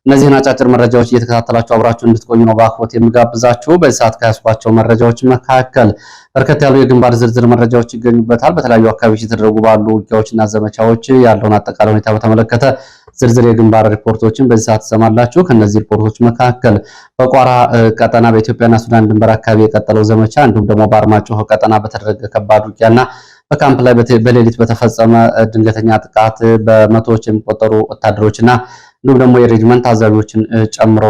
እነዚህን አጫጭር መረጃዎች እየተከታተላችሁ አብራችሁ እንድትቆዩ ነው በአክብሮት የምጋብዛችሁ። በዚህ ሰዓት ከያዝኳቸው መረጃዎች መካከል በርከት ያሉ የግንባር ዝርዝር መረጃዎች ይገኙበታል። በተለያዩ አካባቢዎች የተደረጉ ባሉ ውጊያዎችና ዘመቻዎች ያለውን አጠቃላይ ሁኔታ በተመለከተ ዝርዝር የግንባር ሪፖርቶችን በዚህ ሰዓት ትሰማላችሁ። ከነዚህ ሪፖርቶች መካከል በቋራ ቀጠና በኢትዮጵያና ሱዳን ድንበር አካባቢ የቀጠለው ዘመቻ እንዲሁም ደግሞ በአርማጭሆ ቀጠና በተደረገ ከባድ ውጊያና በካምፕ ላይ በሌሊት በተፈጸመ ድንገተኛ ጥቃት በመቶዎች የሚቆጠሩ ወታደሮችና እንዲሁም ደግሞ የሬጅመንት አዛዦችን ጨምሮ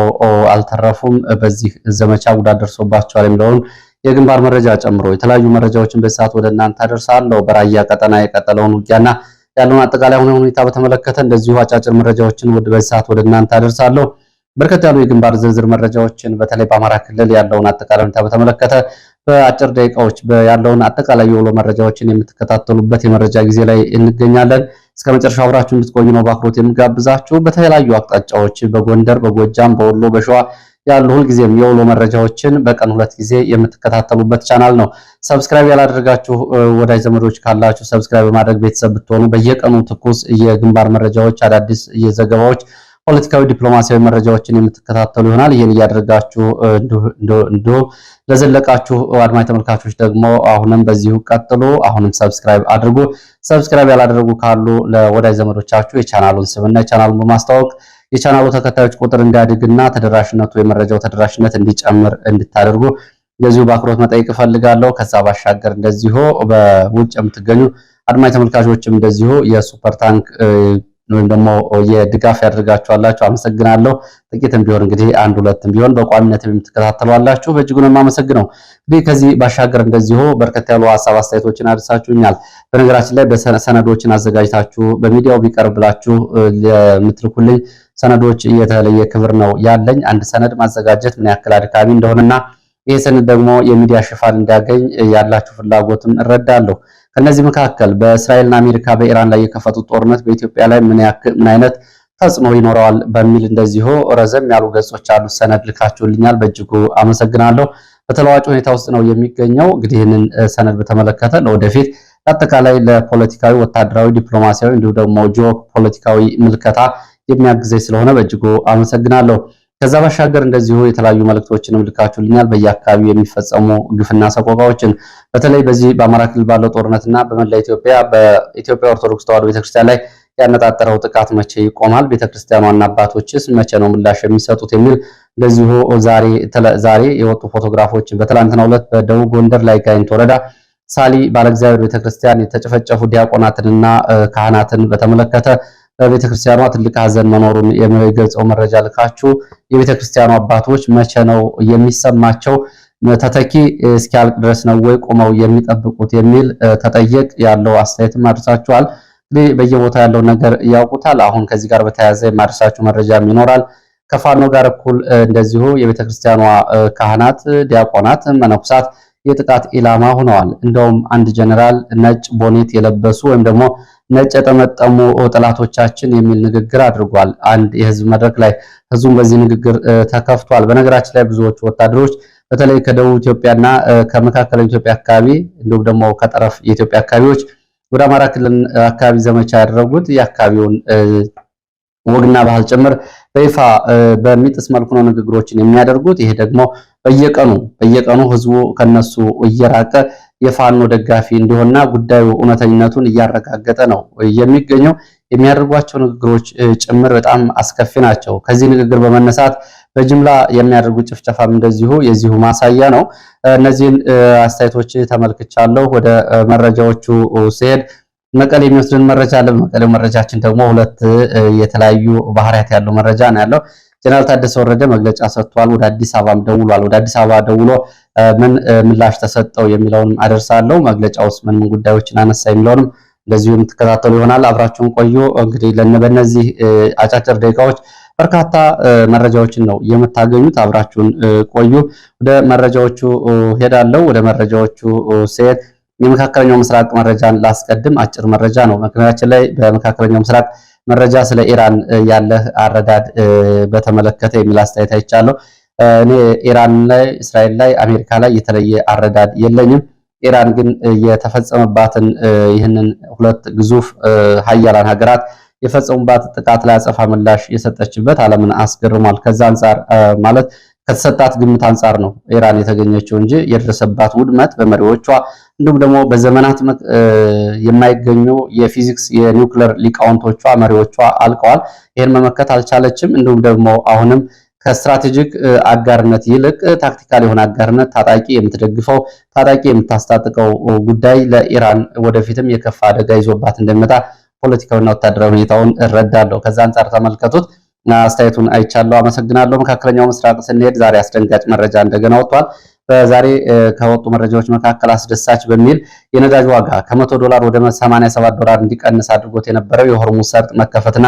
አልተረፉም። በዚህ ዘመቻ ጉዳት ደርሶባቸዋል የሚለውን የግንባር መረጃ ጨምሮ የተለያዩ መረጃዎችን በሰዓት ወደ እናንተ አደርሳለሁ። በራያ ቀጠና የቀጠለውን ውጊያና ያለውን አጠቃላይ ሁኔታ በተመለከተ እንደዚሁ አጫጭር መረጃዎችን በሰዓት ወደ እናንተ አደርሳለሁ። በርከት ያሉ የግንባር ዝርዝር መረጃዎችን በተለይ በአማራ ክልል ያለውን አጠቃላይ ሁኔታ በተመለከተ በአጭር ደቂቃዎች ያለውን አጠቃላይ የውሎ መረጃዎችን የምትከታተሉበት የመረጃ ጊዜ ላይ እንገኛለን። እስከ መጨረሻው አብራችሁ እንድትቆዩ ነው በአክብሮት የምጋብዛችሁ። በተለያዩ አቅጣጫዎች በጎንደር፣ በጎጃም፣ በወሎ፣ በሸዋ ያሉ ሁልጊዜም የውሎ መረጃዎችን በቀን 2 ጊዜ የምትከታተሉበት ቻናል ነው። ሰብስክራይብ ያላደረጋችሁ ወዳጅ ዘመዶች ካላችሁ ሰብስክራይብ በማድረግ ቤተሰብ ብትሆኑ በየቀኑ ትኩስ የግንባር መረጃዎች፣ አዳዲስ የዘገባዎች ፖለቲካዊ፣ ዲፕሎማሲያዊ መረጃዎችን የምትከታተሉ ይሆናል። ይሄን እያደረጋችሁ እንዲሁ ለዘለቃችሁ አድማጭ ተመልካቾች ደግሞ አሁንም በዚሁ ቀጥሉ። አሁንም ሰብስክራይብ አድርጉ። ሰብስክራይብ ያላደረጉ ካሉ ለወዳጅ ዘመዶቻችሁ የቻናሉን ስምና የቻናሉን በማስተዋወቅ የቻናሉ ተከታዮች ቁጥር እንዲያድግና ተደራሽነቱ የመረጃው ተደራሽነት እንዲጨምር እንድታደርጉ እንደዚሁ በአክብሮት መጠየቅ እፈልጋለሁ። ከዛ ባሻገር እንደዚሁ በውጭ የምትገኙ አድማጭ ተመልካቾችም እንደዚሁ የሱፐር ታንክ ወይም ደግሞ የድጋፍ ያደርጋችኋላችሁ አመሰግናለሁ። ጥቂትም ቢሆን እንግዲህ አንድ ሁለትም ቢሆን በቋሚነት የምትከታተሏላችሁ በእጅጉ ነው የማመሰግነው። እንግዲህ ከዚህ ባሻገር እንደዚሁ በርከት ያሉ ሀሳብ አስተያየቶችን አድርሳችሁኛል። በነገራችን ላይ በሰነዶችን አዘጋጅታችሁ በሚዲያው ቢቀርብላችሁ የምትልኩልኝ ሰነዶች የተለየ ክብር ነው ያለኝ። አንድ ሰነድ ማዘጋጀት ምን ያክል አድካሚ እንደሆነና ይህ ሰነድ ደግሞ የሚዲያ ሽፋን እንዲያገኝ ያላችሁ ፍላጎትም እረዳለሁ። ከነዚህ መካከል በእስራኤልና አሜሪካ በኢራን ላይ የከፈቱት ጦርነት በኢትዮጵያ ላይ ምን አይነት ተጽዕኖ ይኖረዋል በሚል እንደዚሁ ረዘም ያሉ ገጾች ያሉት ሰነድ ልካችሁልኛል። በእጅጉ አመሰግናለሁ። በተለዋጭ ሁኔታ ውስጥ ነው የሚገኘው። እንግዲህ ይህንን ሰነድ በተመለከተ ለወደፊት አጠቃላይ ለፖለቲካዊ፣ ወታደራዊ፣ ዲፕሎማሲያዊ እንዲሁም ደግሞ ጂኦፖለቲካዊ ምልከታ የሚያግዘኝ ስለሆነ በእጅጉ አመሰግናለሁ። ከዛ ባሻገር እንደዚሁ የተለያዩ መልእክቶችንም ልካችሁልኛል። በየአካባቢው የሚፈጸሙ ግፍና ሰቆቃዎችን በተለይ በዚህ በአማራ ክልል ባለው ጦርነትና በመላ ኢትዮጵያ በኢትዮጵያ ኦርቶዶክስ ተዋሕዶ ቤተክርስቲያን ላይ ያነጣጠረው ጥቃት መቼ ይቆማል? ቤተክርስቲያኗና አባቶችስ መቼ ነው ምላሽ የሚሰጡት? የሚል እንደዚሁ ዛሬ የወጡ ፎቶግራፎችን በትላንትናው ዕለት በደቡብ ጎንደር ላይ ጋይንት ወረዳ ሳሊ ባለእግዚአብሔር ቤተክርስቲያን የተጨፈጨፉ ዲያቆናትንና ካህናትን በተመለከተ በቤተክርስቲያኗ ትልቅ ሐዘን መኖሩን የሚገልጸው መረጃ ልካችሁ የቤተክርስቲያኗ አባቶች መቼ ነው የሚሰማቸው? ተተኪ እስኪያልቅ ድረስ ነው ወይ ቆመው የሚጠብቁት? የሚል ተጠየቅ ያለው አስተያየትም አድርሳችኋል። እንግዲህ በየቦታው ያለው ነገር ያውቁታል። አሁን ከዚህ ጋር በተያያዘ የማድረሳችሁ መረጃም ይኖራል። ከፋኖ ጋር እኩል እንደዚሁ የቤተክርስቲያኗ ካህናት፣ ዲያቆናት፣ መነኩሳት የጥቃት ኢላማ ሆነዋል። እንደውም አንድ ጀነራል ነጭ ቦኔት የለበሱ ወይም ደግሞ ነጭ የጠመጠሙ ጠላቶቻችን የሚል ንግግር አድርጓል። አንድ የህዝብ መድረክ ላይ ህዝቡን በዚህ ንግግር ተከፍቷል። በነገራችን ላይ ብዙዎቹ ወታደሮች በተለይ ከደቡብ ኢትዮጵያና ከመካከለኛ ኢትዮጵያ አካባቢ እንዲሁም ደግሞ ከጠረፍ የኢትዮጵያ አካባቢዎች ወደ አማራ ክልል አካባቢ ዘመቻ ያደረጉት የአካባቢውን ወግና ባህል ጭምር በይፋ በሚጥስ መልኩ ነው ንግግሮችን የሚያደርጉት። ይሄ ደግሞ በየቀኑ ህዝቡ ከነሱ እየራቀ የፋኖ ደጋፊ እንዲሆንና ጉዳዩ እውነተኝነቱን እያረጋገጠ ነው የሚገኘው። የሚያደርጓቸው ንግግሮች ጭምር በጣም አስከፊ ናቸው። ከዚህ ንግግር በመነሳት በጅምላ የሚያደርጉት ጭፍጨፋም እንደዚሁ የዚሁ ማሳያ ነው። እነዚህን አስተያየቶች ተመልክቻለሁ። ወደ መረጃዎቹ ሲሄድ መቀሌ የሚወስድን መረጃ አለ። በመቀሌ መረጃችን ደግሞ ሁለት የተለያዩ ባህሪያት ያለው መረጃ ነው ያለው። ጀነራል ታደሰ ወረደ መግለጫ ሰጥቷል። ወደ አዲስ አበባም ደውሏል። ወደ አዲስ አበባ ደውሎ ምን ምላሽ ተሰጠው የሚለውንም አደርሳለሁ። መግለጫውስ ምን ጉዳዮችን አነሳ የሚለውንም እንደዚሁ የምትከታተሉ ይሆናል። አብራችሁን ቆዩ። እንግዲህ በእነዚህ አጫጭር ደቂቃዎች በርካታ መረጃዎችን ነው የምታገኙት። አብራችሁን ቆዩ። ወደ መረጃዎቹ ሄዳለሁ። ወደ መረጃዎቹ ሲሄድ የመካከለኛው ምስራቅ መረጃን ላስቀድም። አጭር መረጃ ነው። ምክንያቱም ላይ በመካከለኛው ምስራቅ መረጃ ስለ ኢራን ያለ አረዳድ በተመለከተ የሚል አስተያየት አይቻለሁ። እኔ ኢራን ላይ፣ እስራኤል ላይ፣ አሜሪካ ላይ የተለየ አረዳድ የለኝም። ኢራን ግን የተፈጸመባትን ይህንን ሁለት ግዙፍ ሀያላን ሀገራት የፈጸሙባት ጥቃት ላይ አጸፋ ምላሽ የሰጠችበት ዓለምን አስገርሟል። ከዛ አንጻር ማለት ከተሰጣት ግምት አንጻር ነው ኢራን የተገኘችው እንጂ የደረሰባት ውድመት በመሪዎቿ እንዲሁም ደግሞ በዘመናት የማይገኙ የፊዚክስ የኒውክሌር ሊቃውንቶቿ መሪዎቿ አልቀዋል። ይህን መመከት አልቻለችም። እንዲሁም ደግሞ አሁንም ከስትራቴጂክ አጋርነት ይልቅ ታክቲካል የሆነ አጋርነት ታጣቂ የምትደግፈው ታጣቂ የምታስታጥቀው ጉዳይ ለኢራን ወደፊትም የከፋ አደጋ ይዞባት እንደሚመጣ ፖለቲካዊና ወታደራዊ ሁኔታውን እረዳለሁ። ከዛ አንጻር ተመልከቱት። አስተያየቱን አይቻለሁ። አመሰግናለሁ። መካከለኛው ምስራቅ ስንሄድ ዛሬ አስደንጋጭ መረጃ እንደገና ወጥቷል። በዛሬ ከወጡ መረጃዎች መካከል አስደሳች በሚል የነዳጅ ዋጋ $100 ወደ $87 እንዲቀንስ አድርጎት የነበረው የሆርሙዝ ሰርጥ መከፈትና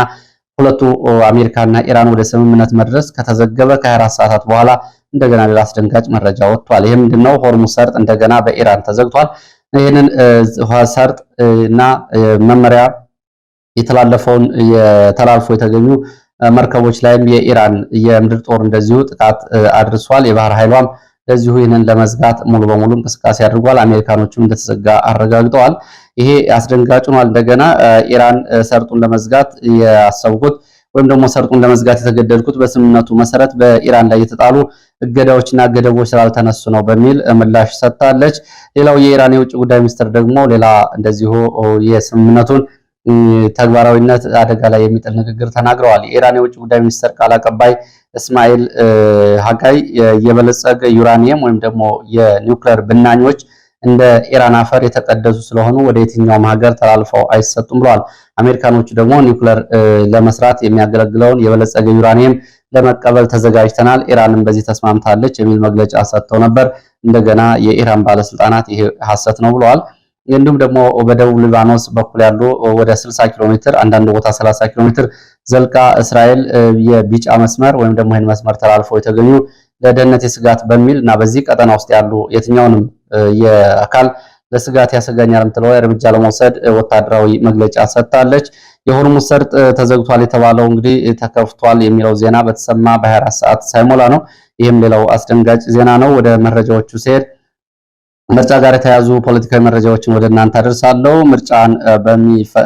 ሁለቱ አሜሪካና ኢራን ወደ ስምምነት መድረስ ከተዘገበ ከ24 ሰዓታት በኋላ እንደገና ሌላ አስደንጋጭ መረጃ ወጥቷል። ይህ ምንድነው? ሆርሙዝ ሰርጥ እንደገና በኢራን ተዘግቷል። ይህንን ሰርጥ እና መመሪያ የተላለፈውን ተላልፎ የተገኙ መርከቦች ላይም የኢራን የምድር ጦር እንደዚሁ ጥቃት አድርሷል። የባህር ኃይሏም እንደዚሁ ይህንን ለመዝጋት ሙሉ በሙሉ እንቅስቃሴ አድርጓል። አሜሪካኖቹም እንደተዘጋ አረጋግጠዋል። ይሄ አስደንጋጭ ሆኗል። እንደገና ኢራን ሰርጡን ለመዝጋት ያሰብኩት ወይም ደግሞ ሰርጡን ለመዝጋት የተገደድኩት በስምምነቱ መሰረት በኢራን ላይ የተጣሉ እገዳዎችና ገደቦች ስላልተነሱ ነው በሚል ምላሽ ሰጥታለች። ሌላው የኢራን የውጭ ጉዳይ ሚኒስትር ደግሞ ሌላ እንደዚሁ የስምምነቱን ተግባራዊነት አደጋ ላይ የሚጥል ንግግር ተናግረዋል። የኢራን የውጭ ጉዳይ ሚኒስትር ቃል አቀባይ እስማኤል ሀጋይ የበለጸገ ዩራኒየም ወይም ደግሞ የኒውክሌር ብናኞች እንደ ኢራን አፈር የተቀደሱ ስለሆኑ ወደ የትኛውም ሀገር ተላልፈው አይሰጡም ብለዋል። አሜሪካኖቹ ደግሞ ኒውክሌር ለመስራት የሚያገለግለውን የበለጸገ ዩራኒየም ለመቀበል ተዘጋጅተናል፣ ኢራንም በዚህ ተስማምታለች የሚል መግለጫ ሰጥተው ነበር። እንደገና የኢራን ባለስልጣናት ይሄ ሐሰት ነው ብለዋል። እንዲሁም ደግሞ በደቡብ ሊባኖስ በኩል ያሉ ወደ 60 ኪሎ ሜትር አንዳንድ ቦታ 30 ኪሎ ሜትር ዘልቃ እስራኤል የቢጫ መስመር ወይም ደግሞ ይህን መስመር ተላልፈው የተገኙ ለደህንነት የስጋት በሚል እና በዚህ ቀጠና ውስጥ ያሉ የትኛውንም የአካል ለስጋት ያሰጋኛል የምትለው እርምጃ ለመውሰድ ወታደራዊ መግለጫ ሰጥታለች። የሆርሙዝ ሰርጥ ተዘግቷል የተባለው እንግዲህ ተከፍቷል የሚለው ዜና በተሰማ በ24 ሰዓት ሳይሞላ ነው። ይህም ሌላው አስደንጋጭ ዜና ነው። ወደ መረጃዎቹ ሲሄድ ምርጫ ጋር የተያዙ ፖለቲካዊ መረጃዎችን ወደ እናንተ አደርሳለሁ። ምርጫን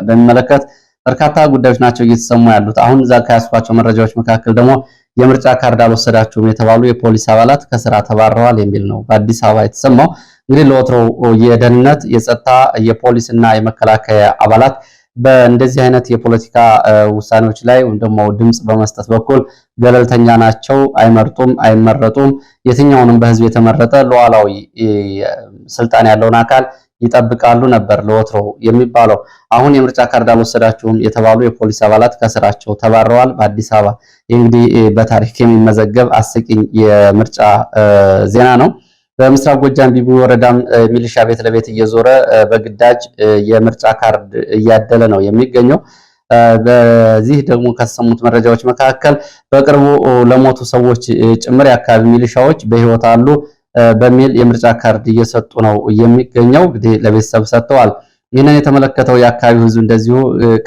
በሚመለከት በርካታ ጉዳዮች ናቸው እየተሰሙ ያሉት። አሁን እዛ ከያዝኳቸው መረጃዎች መካከል ደግሞ የምርጫ ካርድ አልወሰዳችሁም የተባሉ የፖሊስ አባላት ከስራ ተባረዋል የሚል ነው በአዲስ አበባ የተሰማው። እንግዲህ ለወትሮ የደህንነት የጸጥታ የፖሊስና የመከላከያ አባላት በእንደዚህ አይነት የፖለቲካ ውሳኔዎች ላይ ወይም ደግሞ ድምጽ በመስጠት በኩል ገለልተኛ ናቸው፣ አይመርጡም፣ አይመረጡም። የትኛውንም በህዝብ የተመረጠ ሉዓላዊ ስልጣን ያለውን አካል ይጠብቃሉ ነበር ለወትሮ የሚባለው። አሁን የምርጫ ካርድ አልወሰዳችሁም የተባሉ የፖሊስ አባላት ከስራቸው ተባረዋል በአዲስ አበባ። እንግዲህ በታሪክ የሚመዘገብ አስቂኝ የምርጫ ዜና ነው። በምስራቅ ጎጃም ቢቡ ወረዳም ሚሊሻ ቤት ለቤት እየዞረ በግዳጅ የምርጫ ካርድ እያደለ ነው የሚገኘው። በዚህ ደግሞ ከተሰሙት መረጃዎች መካከል በቅርቡ ለሞቱ ሰዎች ጭምር የአካባቢ ሚሊሻዎች በህይወት አሉ በሚል የምርጫ ካርድ እየሰጡ ነው የሚገኘው። እንግዲህ ለቤተሰብ ሰጥተዋል። ይህንን የተመለከተው የአካባቢው ህዝብ እንደዚሁ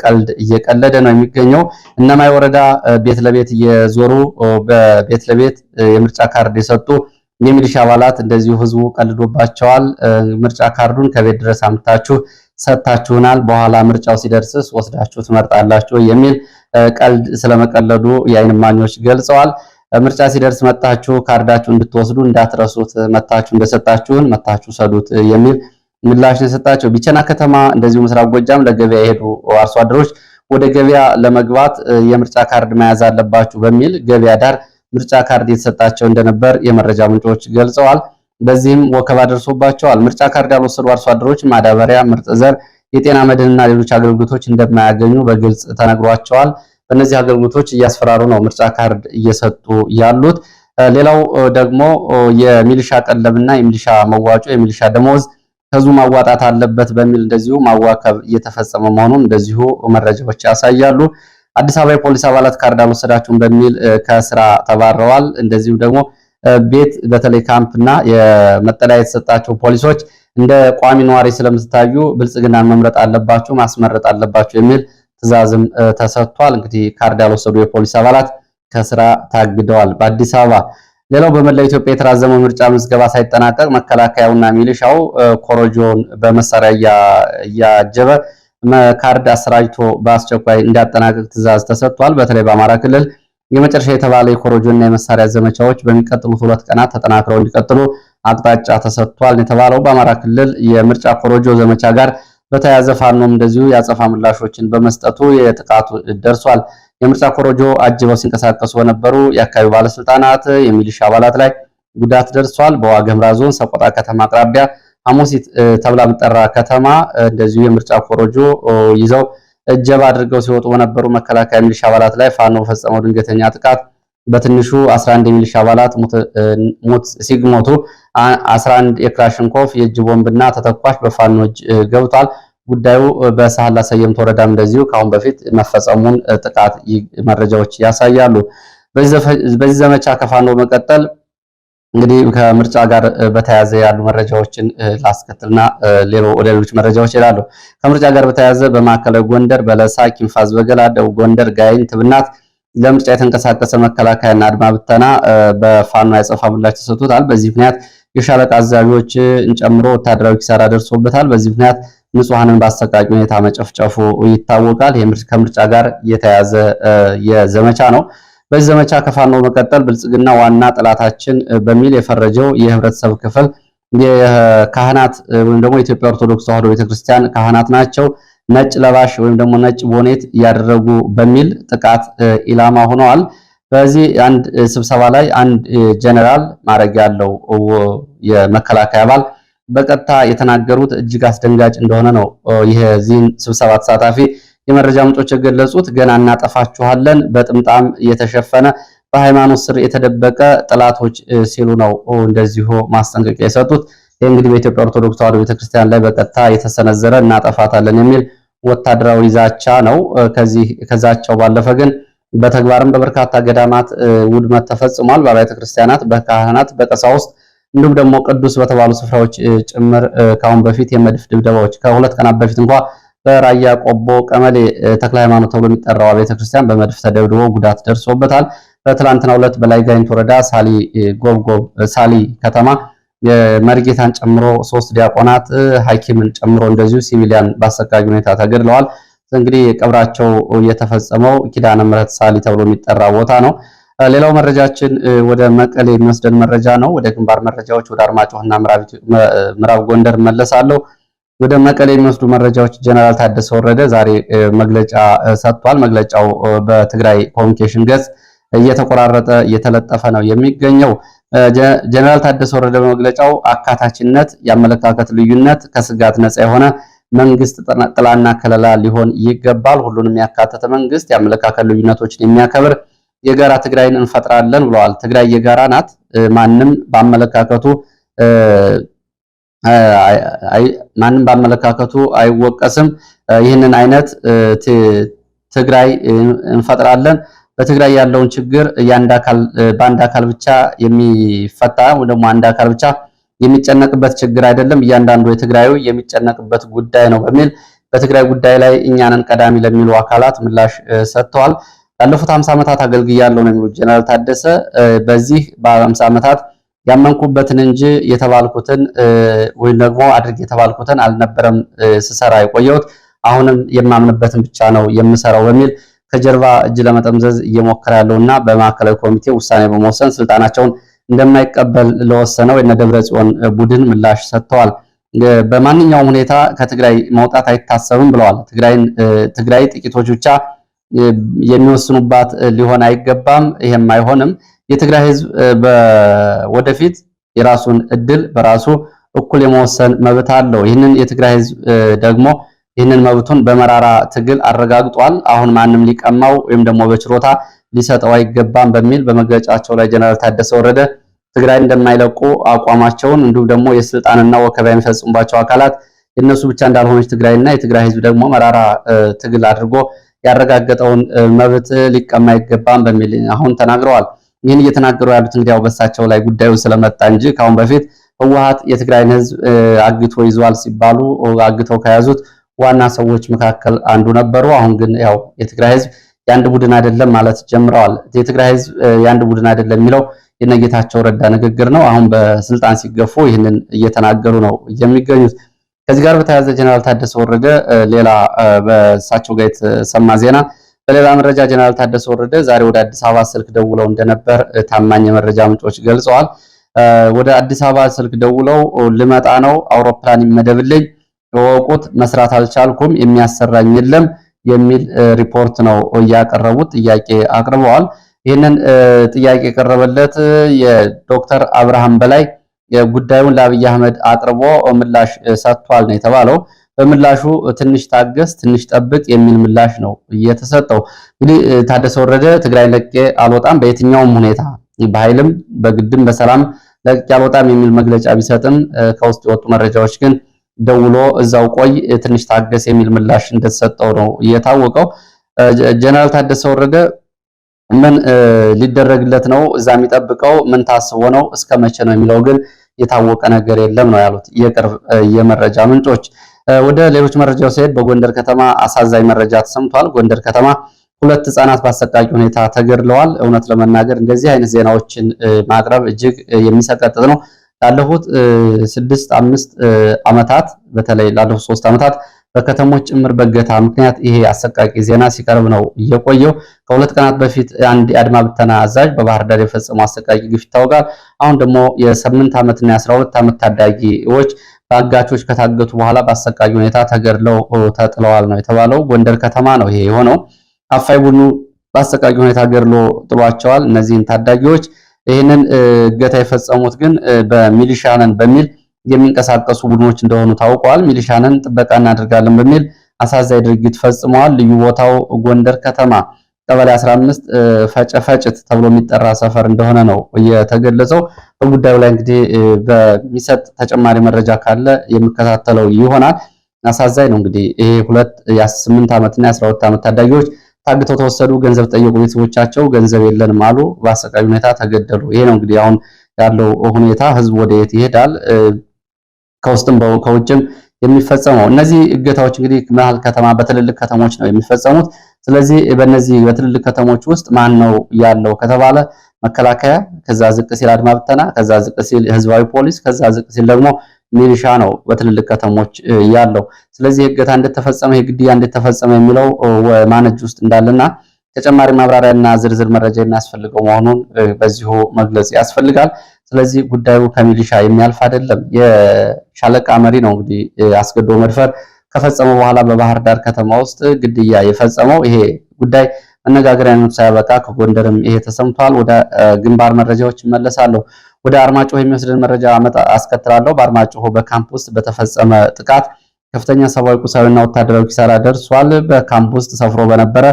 ቀልድ እየቀለደ ነው የሚገኘው። እነማይ ወረዳ ቤት ለቤት እየዞሩ በቤት ለቤት የምርጫ ካርድ የሰጡ የሚሊሻ አባላት እንደዚሁ ህዝቡ ቀልዶባቸዋል። ምርጫ ካርዱን ከቤት ድረስ አምጥታችሁ ሰጥታችሁናል፣ በኋላ ምርጫው ሲደርስስ ወስዳችሁ ትመርጣላችሁ የሚል ቀልድ ስለመቀለዱ የዓይን እማኞች ገልጸዋል። ምርጫ ሲደርስ መጣችሁ ካርዳችሁ እንድትወስዱ እንዳትረሱት፣ መጣችሁ እንደሰጣችሁን መጣችሁ ሰዱት የሚል ምላሽ ነው የሰጣቸው። ቢቸና ከተማ እንደዚሁ ምስራቅ ጎጃም ለገበያ የሄዱ አርሶ አደሮች ወደ ገበያ ለመግባት የምርጫ ካርድ መያዝ አለባችሁ በሚል ገበያ ዳር ምርጫ ካርድ የተሰጣቸው እንደነበር የመረጃ ምንጮች ገልጸዋል። በዚህም ወከባ ደርሶባቸዋል። ምርጫ ካርድ ያልወሰዱ አርሶ አደሮች ማዳበሪያ፣ ምርጥ ዘር፣ የጤና መድንና ሌሎች አገልግሎቶች እንደማያገኙ በግልጽ ተነግሯቸዋል። በእነዚህ አገልግሎቶች እያስፈራሩ ነው ምርጫ ካርድ እየሰጡ ያሉት። ሌላው ደግሞ የሚሊሻ ቀለብና የሚሊሻ መዋጮ የሚሊሻ ደሞዝ ህዝቡ ማዋጣት አለበት በሚል እንደዚሁ ማዋከብ እየተፈጸመ መሆኑን እንደዚሁ መረጃዎች ያሳያሉ። አዲስ አበባ የፖሊስ አባላት ካርድ አልወሰዳችሁም በሚል ከስራ ተባረዋል። እንደዚሁ ደግሞ ቤት በተለይ ካምፕና የመጠለያ የተሰጣቸው ፖሊሶች እንደ ቋሚ ነዋሪ ስለምትታዩ ብልጽግናን መምረጥ አለባችሁ፣ ማስመረጥ አለባችሁ የሚል ትዕዛዝም ተሰጥቷል። እንግዲህ ካርድ ያልወሰዱ የፖሊስ አባላት ከስራ ታግደዋል በአዲስ አበባ። ሌላው በመላው ኢትዮጵያ የተራዘመው ምርጫ ምዝገባ ሳይጠናቀቅ መከላከያውና ሚሊሻው ኮሮጆን በመሳሪያ እያጀበ ካርድ አሰራጭቶ በአስቸኳይ እንዲያጠናቅቅ ትዕዛዝ ተሰጥቷል። በተለይ በአማራ ክልል የመጨረሻ የተባለ የኮሮጆና የመሳሪያ ዘመቻዎች በሚቀጥሉት 2 ቀናት ተጠናክረው እንዲቀጥሉ አቅጣጫ ተሰጥቷል የተባለው በአማራ ክልል የምርጫ ኮሮጆ ዘመቻ ጋር በተያያዘ ፋኖም እንደዚሁ ያጸፋ ምላሾችን በመስጠቱ የጥቃቱ ደርሷል። የምርጫ ኮሮጆ አጅበው ሲንቀሳቀሱ በነበሩ የአካባቢው ባለስልጣናት የሚሊሻ አባላት ላይ ጉዳት ደርሷል። በዋግኽምራ ዞን ሰቆጣ ከተማ አቅራቢያ ሐሙሲት ተብላ የምትጠራ ከተማ እንደዚሁ የምርጫ ኮሮጆ ይዘው እጀባ አድርገው ሲወጡ በነበሩ መከላከያ ሚሊሻ አባላት ላይ ፋኖ ፈጸመው ድንገተኛ ጥቃት በትንሹ 11 የሚሊሻ አባላት ሞት ሲግሞቱ 11 የክላሽንኮቭ የእጅ ቦምብና ተተኳሽ በፋኖ እጅ ገብቷል። ጉዳዩ በሳህላ ሰየምት ወረዳም እንደዚሁ ከአሁን በፊት መፈጸሙን ጥቃት መረጃዎች ያሳያሉ። በዚህ ዘመቻ ከፋኖ መቀጠል እንግዲህ ከምርጫ ጋር በተያያዘ ያሉ መረጃዎችን ላስከትልና ሌሎች መረጃዎች ይላሉ። ከምርጫ ጋር በተያያዘ በማዕከላዊ ጎንደር በለሳ፣ ኪንፋዝ በገላ፣ ደቡብ ጎንደር ጋይንት፣ ትብናት ለምርጫ የተንቀሳቀሰ መከላከያና አድማ ብተና በፋኖ ያጸፋ ምላሽ ተሰጥቶታል። በዚህ ምክንያት የሻለቃ አዛዦችን ጨምሮ ወታደራዊ ኪሳራ ደርሶበታል። በዚህ ምክንያት ንጹሃንን በአሰቃቂ ሁኔታ መጨፍጨፉ ይታወቃል። ከምርጫ ጋር የተያያዘ የዘመቻ ነው። በዚህ ዘመቻ ከፋኖ መቀጠል ብልጽግና ዋና ጠላታችን በሚል የፈረጀው የህብረተሰብ ክፍል የካህናት ወይም ደግሞ የኢትዮጵያ ኦርቶዶክስ ተዋሕዶ ቤተክርስቲያን ካህናት ናቸው ነጭ ለባሽ ወይም ደግሞ ነጭ ቦኔት ያደረጉ በሚል ጥቃት ኢላማ ሆነዋል። በዚህ አንድ ስብሰባ ላይ አንድ ጀነራል ማዕረግ ያለው የመከላከያ አባል በቀጥታ የተናገሩት እጅግ አስደንጋጭ እንደሆነ ነው የዚህን ስብሰባ ተሳታፊ የመረጃ ምንጮች የገለጹት። ገና እናጠፋችኋለን በጥምጣም የተሸፈነ በሃይማኖት ስር የተደበቀ ጥላቶች ሲሉ ነው እንደዚሁ ማስጠንቀቂያ የሰጡት። ይህ እንግዲህ በኢትዮጵያ ኦርቶዶክስ ተዋሕዶ ቤተክርስቲያን ላይ በቀጥታ የተሰነዘረ እናጠፋታለን የሚል ወታደራዊ ዛቻ ነው። ከዛቻው ባለፈ ግን በተግባርም በበርካታ ገዳማት ውድመት ተፈጽሟል። በአብያተ ክርስቲያናት፣ በካህናት፣ በቀሳውስት እንዲሁም ደግሞ ቅዱስ በተባሉ ስፍራዎች ጭምር ካሁን በፊት የመድፍ ድብደባዎች ከ2 ቀናት በፊት እንኳን በራያ ቆቦ ቀመሌ ተክለ ሃይማኖት ተብሎ የሚጠራው ቤተ ክርስቲያን በመድፍ ተደብድቦ ጉዳት ደርሶበታል። በትላንትናው ዕለት በላይ ጋይንት ወረዳ ሳሊ ጎብጎብ ሳሊ ከተማ የመርጌታን ጨምሮ 3 ዲያቆናት ሐኪምን ጨምሮ እንደዚሁ ሲቪሊያን በአሰቃቂ ሁኔታ ተገድለዋል። እንግዲህ ቀብራቸው የተፈጸመው ኪዳነ ምሕረት ሳሊ ተብሎ የሚጠራ ቦታ ነው። ሌላው መረጃችን ወደ መቀሌ የሚወስደን መረጃ ነው። ወደ ግንባር መረጃዎች ወደ አርማጭሆና ምዕራብ ጎንደር መለሳለሁ። ወደ መቀሌ የሚወስዱ መረጃዎች ጀነራል ታደሰ ወረደ ዛሬ መግለጫ ሰጥቷል። መግለጫው በትግራይ ኮሚኒኬሽን ገጽ እየተቆራረጠ እየተለጠፈ ነው የሚገኘው። ጀነራል ታደሰ ወረደ በመግለጫው አካታችነት፣ የአመለካከት ልዩነት፣ ከስጋት ነፃ የሆነ መንግስት ጥላና ከለላ ሊሆን ይገባል። ሁሉንም ያካተተ መንግስት፣ የአመለካከት ልዩነቶችን የሚያከብር የጋራ ትግራይን እንፈጥራለን ብለዋል። ትግራይ የጋራ ናት። ማንም በአመለካከቱ አይወቀስም። ይህንን አይነት ትግራይ እንፈጥራለን። በትግራይ ያለውን ችግር በአንድ አካል ብቻ የሚፈታ ወይ ደግሞ አንድ አካል ብቻ የሚጨነቅበት ችግር አይደለም፣ እያንዳንዱ የትግራዩ የሚጨነቅበት ጉዳይ ነው በሚል በትግራይ ጉዳይ ላይ እኛንን ቀዳሚ ለሚሉ አካላት ምላሽ ሰጥተዋል። ባለፉት 50 ዓመታት አገልግያለሁ ነው የሚሉት ጀነራል ታደሰ። በዚህ በ50 ዓመታት ያመንኩበትን እንጂ የተባልኩትን ወይ ደግሞ አድርግ የተባልኩትን አልነበረም ስሰራ የቆየሁት፣ አሁንም የማምንበትን ብቻ ነው የምሰራው በሚል ከጀርባ እጅ ለመጠምዘዝ እየሞከረ ያለውና በማዕከላዊ ኮሚቴ ውሳኔ በመወሰን ስልጣናቸውን እንደማይቀበል ለወሰነው የነ ደብረጽዮን ቡድን ምላሽ ሰጥተዋል። በማንኛውም ሁኔታ ከትግራይ መውጣት አይታሰብም ብለዋል። ትግራይ ጥቂቶች ብቻ የሚወስኑባት ሊሆን አይገባም፣ ይሄም አይሆንም። የትግራይ ህዝብ ወደፊት የራሱን እድል በራሱ እኩል የመወሰን መብት አለው። ይህንን የትግራይ ህዝብ ደግሞ ይህንን መብቱን በመራራ ትግል አረጋግጧል። አሁን ማንም ሊቀማው ወይም ደግሞ በችሮታ ሊሰጠው አይገባም በሚል በመግለጫቸው ላይ ጀነራል ታደሰ ወረደ ትግራይ እንደማይለቁ አቋማቸውን እንዲሁም ደግሞ የስልጣንና ወከባ የሚፈጽሙባቸው አካላት የነሱ ብቻ እንዳልሆነች ትግራይና የትግራይ ህዝብ ደግሞ መራራ ትግል አድርጎ ያረጋገጠውን መብት ሊቀማ አይገባም በሚል አሁን ተናግረዋል። ይህን እየተናገሩ ያሉት እንግዲህ ያው በሳቸው ላይ ጉዳዩ ስለመጣ እንጂ ካሁን በፊት ህወሓት የትግራይን ህዝብ አግቶ ይዟል ሲባሉ አግተው ከያዙት ዋና ሰዎች መካከል አንዱ ነበሩ። አሁን ግን ያው የትግራይ ህዝብ የአንድ ቡድን አይደለም ማለት ጀምረዋል። የትግራይ ህዝብ የአንድ ቡድን አይደለም የሚለው የነጌታቸው ረዳ ንግግር ነው። አሁን በስልጣን ሲገፉ ይህንን እየተናገሩ ነው የሚገኙት። ከዚህ ጋር በተያያዘ ጀነራል ታደሰ ወረደ ሌላ በእሳቸው ጋር የተሰማ ዜና በሌላ መረጃ ጀነራል ታደሰ ወረደ ዛሬ ወደ አዲስ አበባ ስልክ ደውለው እንደነበር ታማኝ የመረጃ ምንጮች ገልጸዋል። ወደ አዲስ አበባ ስልክ ደውለው ልመጣ ነው፣ አውሮፕላን ይመደብልኝ፣ ወቁት፣ መስራት አልቻልኩም፣ የሚያሰራኝ የለም የሚል ሪፖርት ነው ያቀረቡት። ጥያቄ አቅርበዋል። ይህንን ጥያቄ የቀረበለት የዶክተር አብርሃም በላይ ጉዳዩን ለአብይ አህመድ አቅርቦ ምላሽ ሰጥቷል ነው የተባለው። በምላሹ ትንሽ ታገስ፣ ትንሽ ጠብቅ የሚል ምላሽ ነው የተሰጠው። እንግዲህ ታደሰ ወረደ ትግራይ ለቄ አልወጣም፣ በየትኛውም ሁኔታ በኃይልም በግድም በሰላም ለቄ አልወጣም የሚል መግለጫ ቢሰጥም ከውስጥ የወጡ መረጃዎች ግን ደውሎ እዛው ቆይ፣ ትንሽ ታገስ የሚል ምላሽ እንደተሰጠው ነው የታወቀው። ጀነራል ታደሰ ወረደ ምን ሊደረግለት ነው? እዛ የሚጠብቀው ምን ታስቦ ነው? እስከ መቼ ነው የሚለው ግን የታወቀ ነገር የለም ነው ያሉት የቅርብ የመረጃ ምንጮች። ወደ ሌሎች መረጃዎች ሲሄድ በጎንደር ከተማ አሳዛኝ መረጃ ተሰምቷል። ጎንደር ከተማ 2 ህጻናት በአሰቃቂ ሁኔታ ተገድለዋል። እውነት ለመናገር እንደዚህ አይነት ዜናዎችን ማቅረብ እጅግ የሚሰቀጥጥ ነው። ላለፉት 6-5 ዓመታት በተለይ ላለፉት 3 ዓመታት በከተሞች ጭምር በገታ ምክንያት ይሄ አሰቃቂ ዜና ሲቀርብ ነው እየቆየው። ከ2 ቀናት በፊት አንድ የአድማ ብተና አዛዥ በባህር ዳር የፈጸመው አሰቃቂ ግፍ ይታወቃል። አሁን ደግሞ የ8 ዓመትና የ12 ዓመት ታዳጊዎች በአጋቾች ከታገቱ በኋላ በአሰቃቂ ሁኔታ ተገድለው ተጥለዋል ነው የተባለው። ጎንደር ከተማ ነው ይሄ የሆነው። አፋይ ቡድኑ በአሰቃቂ ሁኔታ ገድሎ ጥሏቸዋል እነዚህን ታዳጊዎች። ይህንን እገታ የፈጸሙት ግን በሚሊሻነን በሚል የሚንቀሳቀሱ ቡድኖች እንደሆኑ ታውቋል። ሚሊሻነን ጥበቃ እናደርጋለን በሚል አሳዛኝ ድርጊት ፈጽመዋል። ልዩ ቦታው ጎንደር ከተማ ቀበሌ 15 ፈጨፈጭት ተብሎ የሚጠራ ሰፈር እንደሆነ ነው የተገለጸው። በጉዳዩ ላይ እንግዲህ በሚሰጥ ተጨማሪ መረጃ ካለ የሚከታተለው ይሆናል። አሳዛኝ ነው እንግዲህ ይሄ 2 የ8 ዓመትና የ12 ዓመት ታዳጊዎች ታግተው ተወሰዱ። ገንዘብ ጠየቁ። ቤተሰቦቻቸው ገንዘብ የለንም አሉ። በአሰቃቂ ሁኔታ ተገደሉ። ይሄ ነው እንግዲህ አሁን ያለው ሁኔታ። ህዝብ ወደ የት ይሄዳል? ከውስጥም ከውጭም የሚፈጸመው እነዚህ እገታዎች እንግዲህ መሀል ከተማ በትልልቅ ከተሞች ነው የሚፈጸሙት። ስለዚህ በእነዚህ በትልልቅ ከተሞች ውስጥ ማን ነው ያለው ከተባለ መከላከያ፣ ከዛ ዝቅ ሲል አድማ ብተና፣ ከዛ ዝቅ ሲል ህዝባዊ ፖሊስ፣ ከዛ ዝቅ ሲል ደግሞ ሚሊሻ ነው በትልልቅ ከተሞች ያለው። ስለዚህ እገታ እንደተፈጸመ የግድያ እንደተፈጸመ የሚለው ማን እጅ ውስጥ እንዳለና ተጨማሪ ማብራሪያና ዝርዝር መረጃ የሚያስፈልገው መሆኑን በዚሁ መግለጽ ያስፈልጋል። ስለዚህ ጉዳዩ ከሚሊሻ የሚያልፍ አይደለም። የሻለቃ መሪ ነው እንግዲህ አስገድዶ መድፈር ከፈጸመ በኋላ በባህር ዳር ከተማ ውስጥ ግድያ የፈጸመው። ይሄ ጉዳይ መነጋገሪያነቱ ሳያበቃ ከጎንደርም ይሄ ተሰምቷል። ወደ ግንባር መረጃዎች እመለሳለሁ። ወደ አርማጭሆ የሚወስድን መረጃ አስከትላለሁ። በአርማጭሆ በካምፕ ውስጥ በተፈጸመ ጥቃት ከፍተኛ ሰብአዊ፣ ቁሳዊና ወታደራዊ ኪሳራ ደርሷል። በካምፕ ውስጥ ሰፍሮ በነበረ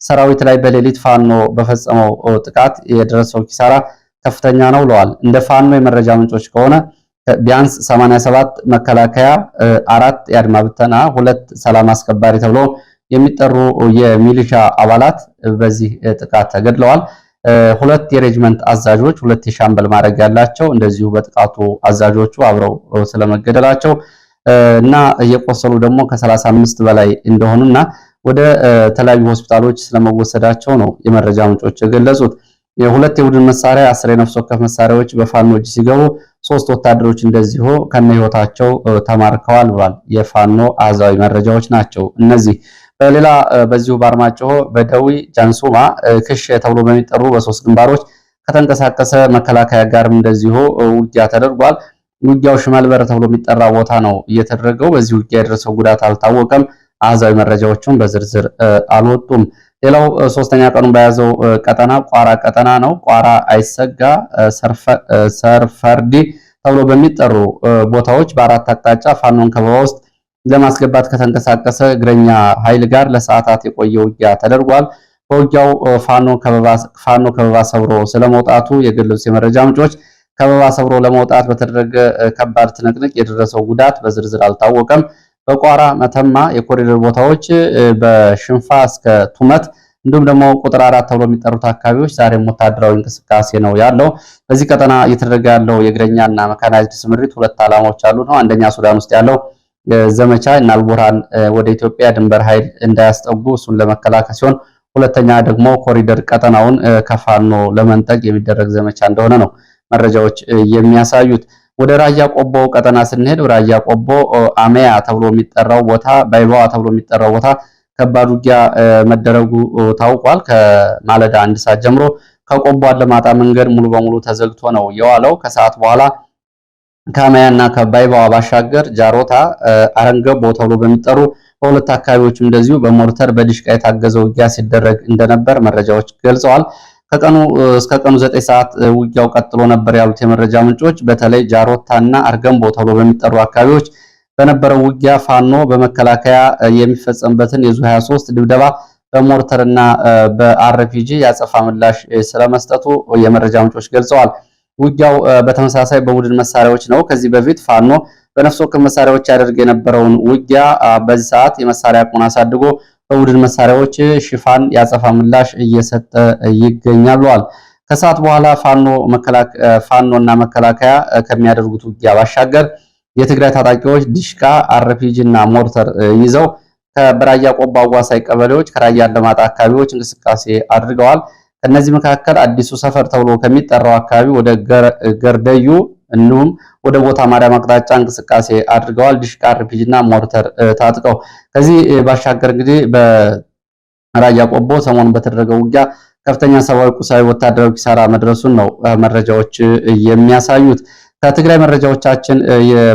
ሰራዊት ላይ በሌሊት ፋኖ በፈጸመው ጥቃት የደረሰው ኪሳራ ከፍተኛ ነው ብለዋል። እንደ ፋኖ የመረጃ ምንጮች ከሆነ ቢያንስ 87 መከላከያ፣ 4 የአድማ ብተና፣ 2 ሰላም አስከባሪ ተብሎ የሚጠሩ የሚሊሻ አባላት በዚህ ጥቃት ተገድለዋል። 2 የሬጅመንት አዛዦች፣ 2 የሻምበል ማዕረግ ያላቸው እንደዚሁ በጥቃቱ አዛዦቹ አብረው ስለመገደላቸው እና እየቆሰሉ ደግሞ ከ35 በላይ እንደሆኑና ወደ ተለያዩ ሆስፒታሎች ስለመወሰዳቸው ነው የመረጃ ምንጮች የገለጹት። የ2 የቡድን መሳሪያ፣ 10 የነፍስ ወከፍ መሳሪያዎች በፋኖ እጅ ሲገቡ 3 ወታደሮች እንደዚሁ ከነ ህይወታቸው ተማርከዋል ብሏል። የፋኖ አሃዛዊ መረጃዎች ናቸው እነዚህ። በሌላ በዚሁ በአርማጭሆ በደዊ ጃንሱማ ክሽ ተብሎ በሚጠሩ በ3 ግንባሮች ከተንቀሳቀሰ መከላከያ ጋርም እንደዚሁ ውጊያ ተደርጓል። ውጊያው ሽመልበር ተብሎ የሚጠራ ቦታ ነው እየተደረገው። በዚህ ውጊያ የደረሰው ጉዳት አልታወቀም። አሃዛዊ መረጃዎቹም በዝርዝር አልወጡም። ሌላው 3ኛ ቀኑን በያዘው ቀጠና ቋራ ቀጠና ነው። ቋራ አይሰጋ፣ ሰርፈርዲ ተብሎ በሚጠሩ ቦታዎች በ4 አቅጣጫ ፋኖን ከበባ ውስጥ ለማስገባት ከተንቀሳቀሰ እግረኛ ኃይል ጋር ለሰዓታት የቆየ ውጊያ ተደርጓል። በውጊያው ፋኖ ከበባ ሰብሮ ስለመውጣቱ የገለጹት የመረጃ ምንጮች ከበባ ሰብሮ ለመውጣት በተደረገ ከባድ ትንቅንቅ የደረሰው ጉዳት በዝርዝር አልታወቀም። በቋራ መተማ የኮሪደር ቦታዎች በሽንፋ እስከ ቱመት እንዲሁም ደግሞ ቁጥር 4 ተብሎ የሚጠሩት አካባቢዎች ዛሬም ወታደራዊ እንቅስቃሴ ነው ያለው። በዚህ ቀጠና እየተደረገ ያለው የእግረኛና መካናይዝድ ስምሪት 2 ዓላማዎች አሉ ነው። አንደኛ ሱዳን ውስጥ ያለው ዘመቻ እና አልቡርሃን ወደ ኢትዮጵያ ድንበር ኃይል እንዳያስጠጉ እሱን ለመከላከል ሲሆን፣ ሁለተኛ ደግሞ ኮሪደር ቀጠናውን ከፋኖ ለመንጠቅ የሚደረግ ዘመቻ እንደሆነ ነው መረጃዎች የሚያሳዩት። ወደ ራያ ቆቦ ቀጠና ስንሄድ ራያ ቆቦ አሜያ ተብሎ የሚጠራው ቦታ ባይባዋ ተብሎ የሚጠራው ቦታ ከባድ ውጊያ መደረጉ ታውቋል። ከማለዳ 1 ሰዓት ጀምሮ ከቆቦ አለማጣ መንገድ ሙሉ በሙሉ ተዘግቶ ነው የዋለው። ከሰዓት በኋላ ከአሜያና ከባይባዋ ባሻገር ጃሮታ፣ አረንገቦ ተብሎ በሚጠሩ በሁለት አካባቢዎችም እንደዚሁ በሞርተር በዲሽቃ የታገዘ ውጊያ ሲደረግ እንደነበር መረጃዎች ገልጸዋል። ከቀኑ እስከ ቀኑ 9 ሰዓት ውጊያው ቀጥሎ ነበር ያሉት የመረጃ ምንጮች በተለይ ጃሮታና አርገምቦ ተብሎ በሚጠሩ አካባቢዎች በነበረው ውጊያ ፋኖ በመከላከያ የሚፈጸምበትን የዙ 23 ድብደባ በሞርተርና በአርፒጂ ያጸፋ ምላሽ ስለመስጠቱ የመረጃ ምንጮች ገልጸዋል። ውጊያው በተመሳሳይ በቡድን መሳሪያዎች ነው። ከዚህ በፊት ፋኖ በነፍስ ወከፍ መሳሪያዎች ያደርግ የነበረውን ውጊያ በዚህ ሰዓት የመሳሪያ አቅሙን አሳድጎ በቡድን መሳሪያዎች ሽፋን ያጸፋ ምላሽ እየሰጠ ይገኛል ብለዋል። ከሰዓት በኋላ ፋኖና መከላከያ ከሚያደርጉት ውጊያ ባሻገር የትግራይ ታጣቂዎች ዲሽቃ፣ አርፒጂ እና ሞርተር ይዘው ከበራያ ቆቦ አዋሳኝ ቀበሌዎች ከራያ አላማጣ አካባቢዎች እንቅስቃሴ አድርገዋል። ከነዚህ መካከል አዲሱ ሰፈር ተብሎ ከሚጠራው አካባቢ ወደ ገርደዩ እንዲሁም ወደ ቦታ ማርያም አቅጣጫ እንቅስቃሴ አድርገዋል። ዲሽቃ፣ አርፒጂ እና ሞርተር ታጥቀው ከዚህ ባሻገር እንግዲህ በራያ ቆቦ ሰሞኑን በተደረገው ውጊያ ከፍተኛ ሰብአዊ፣ ቁሳዊ፣ ወታደራዊ ኪሳራ መድረሱን ነው መረጃዎች የሚያሳዩት። ከትግራይ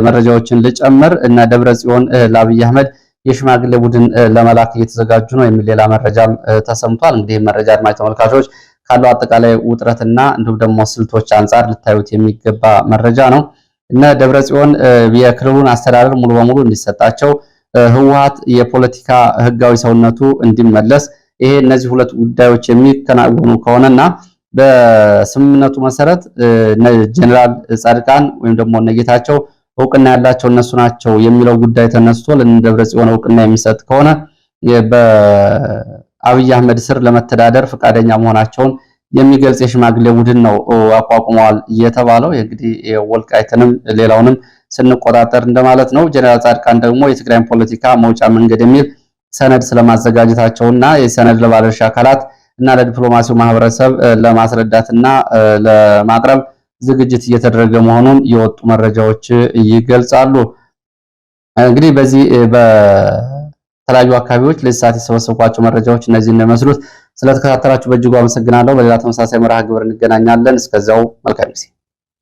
መረጃዎችን ልጨምር እና ደብረ ጽዮን ለአብይ አህመድ የሽማግሌ ቡድን ለመላክ እየተዘጋጁ ነው የሚል ሌላ መረጃም ተሰምቷል። እንግዲህ መረጃ አድማጭ ተመልካቾች ካለው አጠቃላይ ውጥረትና እንዲሁም ደግሞ ስልቶች አንጻር ልታዩት የሚገባ መረጃ ነው። እነ ደብረ ጽዮን የክልሉን አስተዳደር ሙሉ በሙሉ እንዲሰጣቸው፣ ህወሓት የፖለቲካ ህጋዊ ሰውነቱ እንዲመለስ እነዚህ ሁለት ጉዳዮች የሚከናወኑ ከሆነና በስምምነቱ መሰረት ጀነራል ጻድቃን ወይም ደግሞ ነጌታቸው እውቅና ያላቸው እነሱ ናቸው የሚለው ጉዳይ ተነስቶ ለደብረ ጽዮን እውቅና የሚሰጥ ከሆነ በአብይ አህመድ ስር ለመተዳደር ፈቃደኛ መሆናቸውን የሚገልጽ የሽማግሌ ቡድን ነው አቋቁመዋል የተባለው። እንግዲህ ወልቃይትንም ሌላውንም ስንቆጣጠር እንደማለት ነው። ጀነራል ጻድቃን ደግሞ የትግራይን ፖለቲካ መውጫ መንገድ የሚል ሰነድ ስለማዘጋጀታቸውና የሰነድ ለባለድርሻ አካላት እና ለዲፕሎማሲው ማህበረሰብ ለማስረዳትና ለማቅረብ ዝግጅት እየተደረገ መሆኑን የወጡ መረጃዎች ይገልጻሉ። እንግዲህ በዚህ በተለያዩ አካባቢዎች ለዚህ ሰዓት የሰበሰብኳቸው መረጃዎች እነዚህ እንደመስሉት። ስለተከታተላችሁ በእጅጉ አመሰግናለሁ። በሌላ ተመሳሳይ መርሃ ግብር እንገናኛለን። እስከዛው መልካም ጊዜ